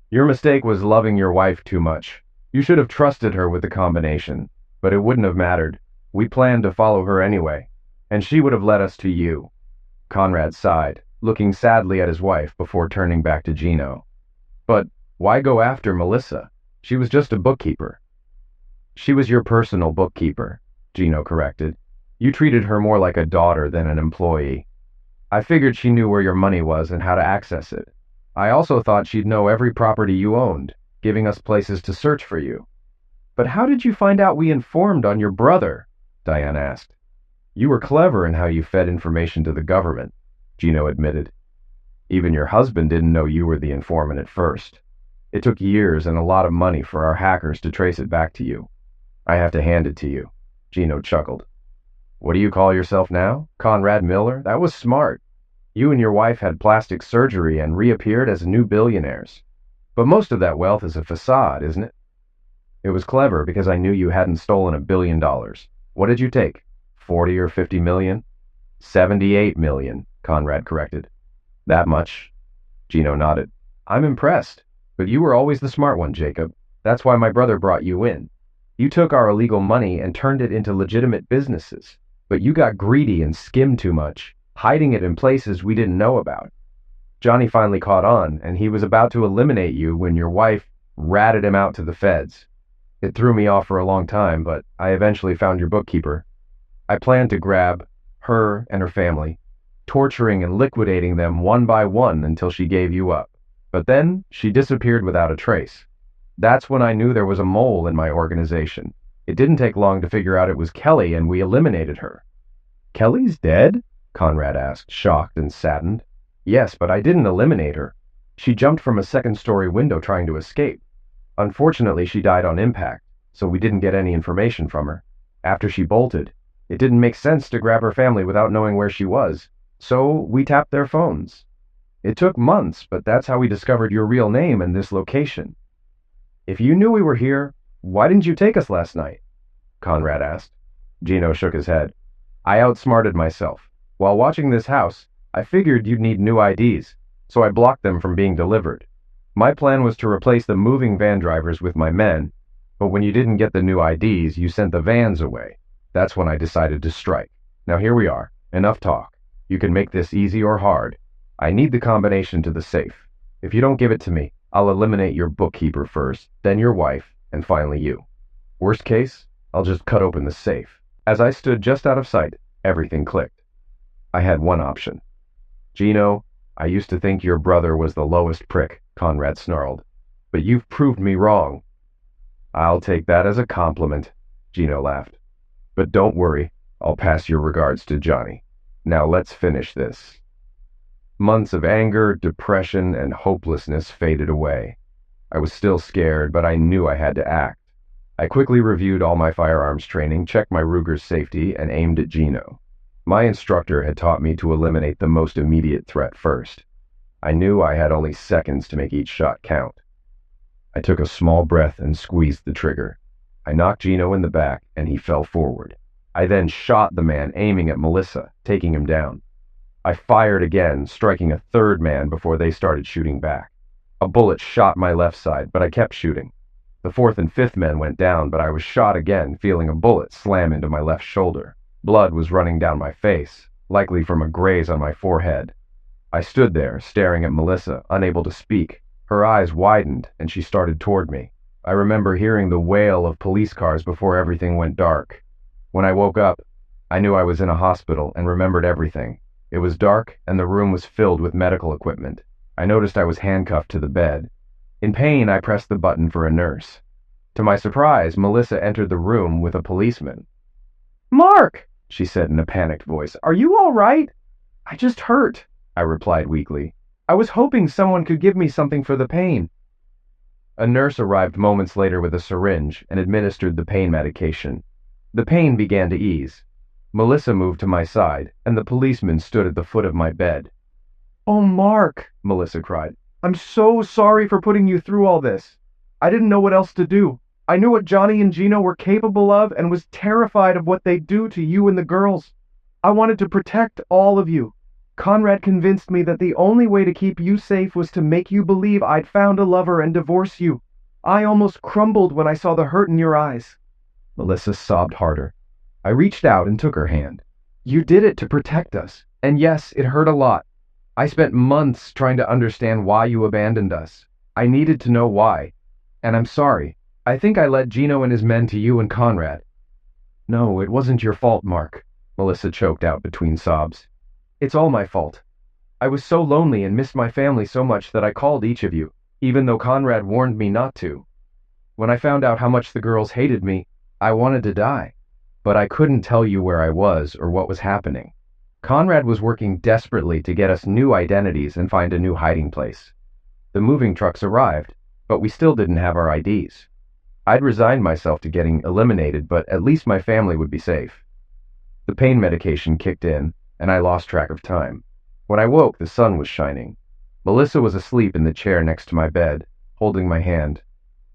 Speaker 1: "Your mistake was loving your wife too much. You should have trusted her with the combination, but it wouldn't have mattered. We planned to follow her anyway, and she would have led us to you." Conrad sighed, looking sadly at his wife before turning back to Gino. "But why go after Melissa? She was just a bookkeeper." "She was your personal bookkeeper," Gino corrected. "You treated her more like a daughter than an employee. I figured she knew where your money was and how to access it. I also thought she'd know every property you owned, giving us places to search for you." "But how did you find out we informed on your brother?" Diane asked. "You were clever in how you fed information to the government," Gino admitted. "Even your husband didn't know you were the informant at first. It took years and a lot of money for our hackers to trace it back to you. I have to hand it to you." Gino chuckled. "What do you call yourself now? Conrad Miller? That was smart. You and your wife had plastic surgery and reappeared as new billionaires. But most of that wealth is a facade, isn't it?" "It was clever because I knew you hadn't stolen $1 billion. What did you take? 40 or 50 million? 78 million, Conrad corrected. "That much?" Gino nodded. "I'm impressed. But you were always the smart one, Jacob. That's why my brother brought you in. You took our illegal money and turned it into legitimate businesses. But you got greedy and skimmed too much, hiding it in places we didn't know about. Johnny finally caught on, and he was about to eliminate you when your wife ratted him out to the feds. It threw me off for a long time, but I eventually found your bookkeeper. I planned to grab her and her family, torturing and liquidating them one by one until she gave you up. But then she disappeared without a trace. That's when I knew there was a mole in my organization. It didn't take long to figure out it was Kelly, and we eliminated her." "Kelly's dead?" Conrad asked, shocked and saddened. "Yes, but I didn't eliminate her. She jumped from a second-story window trying to escape. Unfortunately, she died on impact, so we didn't get any information from her. After she bolted, it didn't make sense to grab her family without knowing where she was, so we tapped their phones. It took months, but that's how we discovered your real name and this location. If you knew we were here, Why didn't you take us last night? Conrad asked. Gino shook his head. I outsmarted myself. While watching this house, I figured you'd need new IDs, so I blocked them from being delivered. My plan was to replace the moving van drivers with my men, but when you didn't get the new IDs, you sent the vans away. That's when I decided to strike. Now here we are. Enough talk. You can make this easy or hard. I need the combination to the safe. If you don't give it to me, I'll eliminate your bookkeeper first, then your wife, and finally you. Worst case, I'll just cut open the safe. As I stood just out of sight, everything clicked. I had one option. Gino, I used to think your brother was the lowest prick, Conrad snarled. But you've proved me wrong. I'll take that as a compliment, Gino laughed. But don't worry, I'll pass your regards to Johnny. Now let's finish this. Months of anger, depression, and hopelessness faded away. I was still scared, but I knew I had to act. I quickly reviewed all my firearms training, checked my Ruger's safety, and aimed at Gino. My instructor had taught me to eliminate the most immediate threat first. I knew I had only seconds to make each shot count. I took a small breath and squeezed the trigger. I knocked Gino in the back, and he fell forward. I then shot the man aiming at Melissa, taking him down. I fired again, striking a third man before they started shooting back. A bullet shot my left side, but I kept shooting. The fourth and fifth men went down, but I was shot again, feeling a bullet slam into my left shoulder. Blood was running down my face, likely from a graze on my forehead. I stood there, staring at Melissa, unable to speak. Her eyes widened, and she started toward me. I remember hearing the wail of police cars before everything went dark. When I woke up, I knew I was in a hospital and remembered everything. It was dark, and the room was filled with medical equipment. I noticed I was handcuffed to the bed. In pain, I pressed the button for a nurse. To my surprise, Melissa entered the room with a policeman. "Mark," she said in a panicked voice, "are you all right?" "I just hurt," I replied weakly. "I was hoping someone could give me something for the pain." A nurse arrived moments later with a syringe and administered the pain medication. The pain began to ease. Melissa moved to my side, and the policeman stood at the foot of my bed. "Oh, Mark," Melissa cried. "I'm so sorry for putting you through all this. I didn't know what else to do. I knew what Johnny and Gino were capable of and was terrified of what they'd do to you and the girls. I wanted to protect all of you. Conrad convinced me that the only way to keep you safe was to make you believe I'd found a lover and divorce you. I almost crumbled when I saw the hurt in your eyes." Melissa sobbed harder. I reached out and took her hand. "You did it to protect us, and yes, it hurt a lot. I spent months trying to understand why you abandoned us. I needed to know why. And I'm sorry. I think I led Gino and his men to you and Conrad." "No, it wasn't your fault, Mark," Melissa choked out between sobs. "It's all my fault. I was so lonely and missed my family so much that I called each of you, even though Conrad warned me not to. When I found out how much the girls hated me, I wanted to die. But I couldn't tell you where I was or what was happening. Conrad was working desperately to get us new identities and find a new hiding place. The moving trucks arrived, but we still didn't have our IDs. I'd resigned myself to getting eliminated, but at least my family would be safe. The pain medication kicked in, and I lost track of time. When I woke, the sun was shining. Melissa was asleep in the chair next to my bed, holding my hand.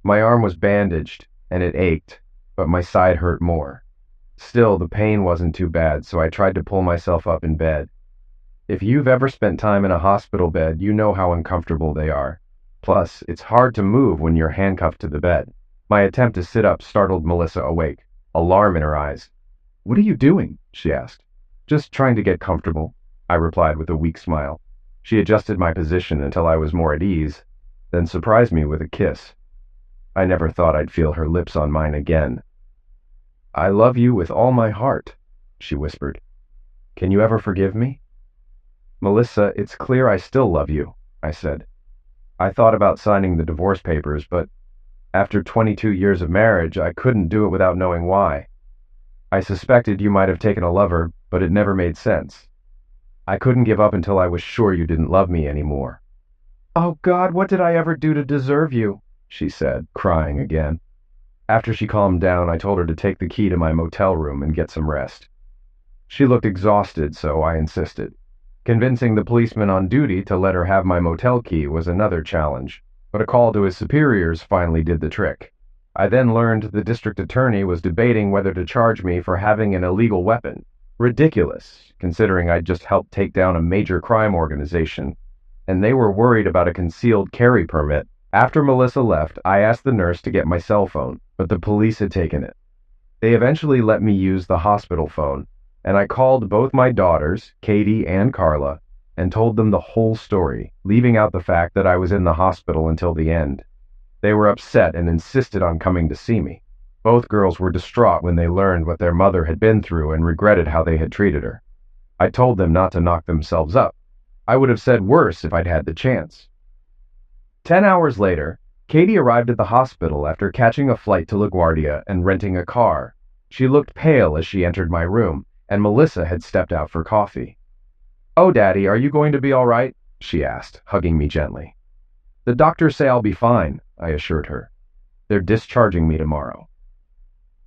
Speaker 1: My arm was bandaged, and it ached, but my side hurt more. Still, the pain wasn't too bad, so I tried to pull myself up in bed. If you've ever spent time in a hospital bed, you know how uncomfortable they are. Plus, it's hard to move when you're handcuffed to the bed. My attempt to sit up startled Melissa awake, alarm in her eyes. "What are you doing?" she asked. "Just trying to get comfortable," I replied with a weak smile. She adjusted my position until I was more at ease, then surprised me with a kiss. I never thought I'd feel her lips on mine again. "I love you with all my heart," she whispered. "Can you ever forgive me?" "Melissa, it's clear I still love you," I said. I thought about signing the divorce papers, but after 22 years of marriage, I couldn't do it without knowing why. I suspected you might have taken a lover, but it never made sense. I couldn't give up until I was sure you didn't love me anymore. "Oh God, what did I ever do to deserve you?" she said, crying again. After she calmed down, I told her to take the key to my motel room and get some rest. She looked exhausted, so I insisted. Convincing the policeman on duty to let her have my motel key was another challenge, but a call to his superiors finally did the trick. I then learned the district attorney was debating whether to charge me for having an illegal weapon. Ridiculous, considering I'd just helped take down a major crime organization, and they were worried about a concealed carry permit. After Melissa left, I asked the nurse to get my cell phone, but the police had taken it. They eventually let me use the hospital phone, and I called both my daughters, Katie and Carla, and told them the whole story, leaving out the fact that I was in the hospital until the end. They were upset and insisted on coming to see me. Both girls were distraught when they learned what their mother had been through and regretted how they had treated her. I told them not to knock themselves up. I would have said worse if I'd had the chance. 10 hours later, Katie arrived at the hospital after catching a flight to LaGuardia and renting a car. She looked pale as she entered my room, and Melissa had stepped out for coffee. "Oh, Daddy, are you going to be all right?" she asked, hugging me gently. "The doctors say I'll be fine," I assured her. "They're discharging me tomorrow."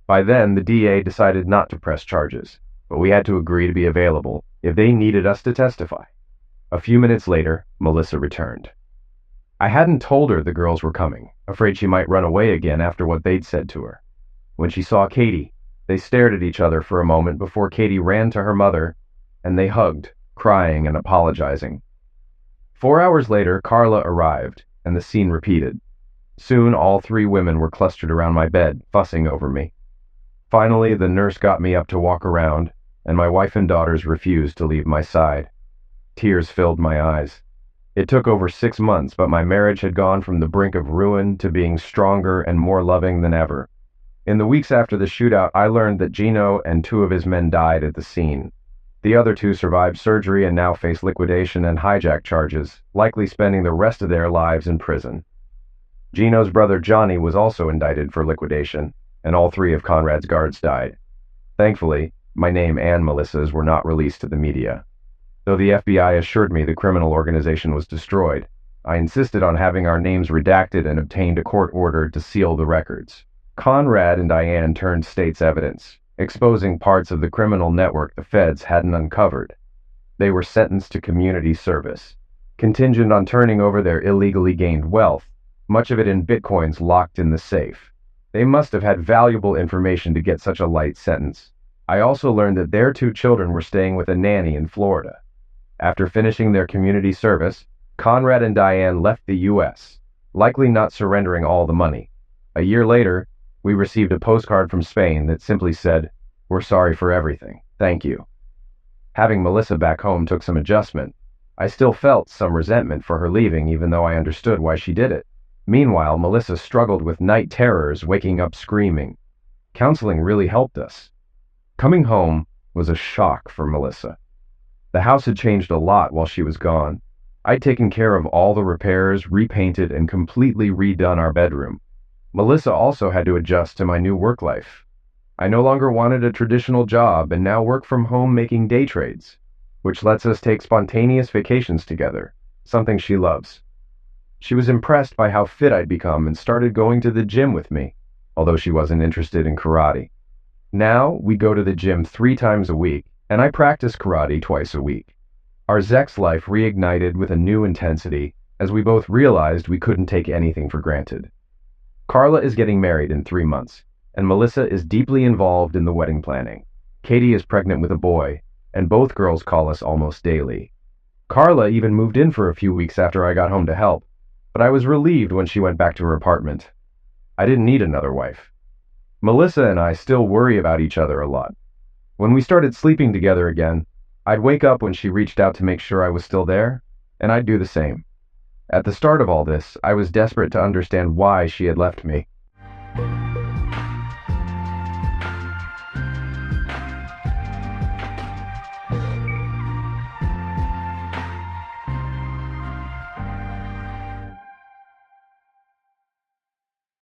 Speaker 1: By then, the DA decided not to press charges, but we had to agree to be available if they needed us to testify. A few minutes later, Melissa returned. I hadn't told her the girls were coming, afraid she might run away again after what they'd said to her. When she saw Katie, they stared at each other for a moment before Katie ran to her mother, and they hugged, crying and apologizing. 4 hours later, Carla arrived, and the scene repeated. Soon, all three women were clustered around my bed, fussing over me. Finally, the nurse got me up to walk around, and my wife and daughters refused to leave my side. Tears filled my eyes. It took over 6 months, but my marriage had gone from the brink of ruin to being stronger and more loving than ever. In the weeks after the shootout, I learned that Gino and 2 of his men died at the scene. The other 2 survived surgery and now face liquidation and hijack charges, likely spending the rest of their lives in prison. Gino's brother Johnny was also indicted for liquidation, and all 3 of Conrad's guards died. Thankfully, my name and Melissa's were not released to the media. Though the FBI assured me the criminal organization was destroyed, I insisted on having our names redacted and obtained a court order to seal the records. Conrad and Diane turned state's evidence, exposing parts of the criminal network the feds hadn't uncovered. They were sentenced to community service, contingent on turning over their illegally gained wealth, much of it in bitcoins locked in the safe. They must have had valuable information to get such a light sentence. I also learned that their 2 children were staying with a nanny in Florida. After finishing their community service, Conrad and Diane left the U.S., likely not surrendering all the money. A year later, we received a postcard from Spain that simply said, "We're sorry for everything. Thank you." Having Melissa back home took some adjustment. I still felt some resentment for her leaving, even though I understood why she did it. Meanwhile, Melissa struggled with night terrors, waking up screaming. Counseling really helped us. Coming home was a shock for Melissa. The house had changed a lot while she was gone. I'd taken care of all the repairs, repainted, and completely redone our bedroom. Melissa also had to adjust to my new work life. I no longer wanted a traditional job and now work from home making day trades, which lets us take spontaneous vacations together, something she loves. She was impressed by how fit I'd become and started going to the gym with me, although she wasn't interested in karate. Now we go to the gym 3 times a week, and I practice karate twice a week. Our sex life reignited with a new intensity as we both realized we couldn't take anything for granted. Carla is getting married in 3 months, and Melissa is deeply involved in the wedding planning. Katie is pregnant with a boy, and both girls call us almost daily. Carla even moved in for a few weeks after I got home to help, but I was relieved when she went back to her apartment. I didn't need another wife. Melissa and I still worry about each other a lot. When we started sleeping together again, I'd wake up when she reached out to make sure I was still there, and I'd do the same. At the start of all this, I was desperate to understand why she had left me.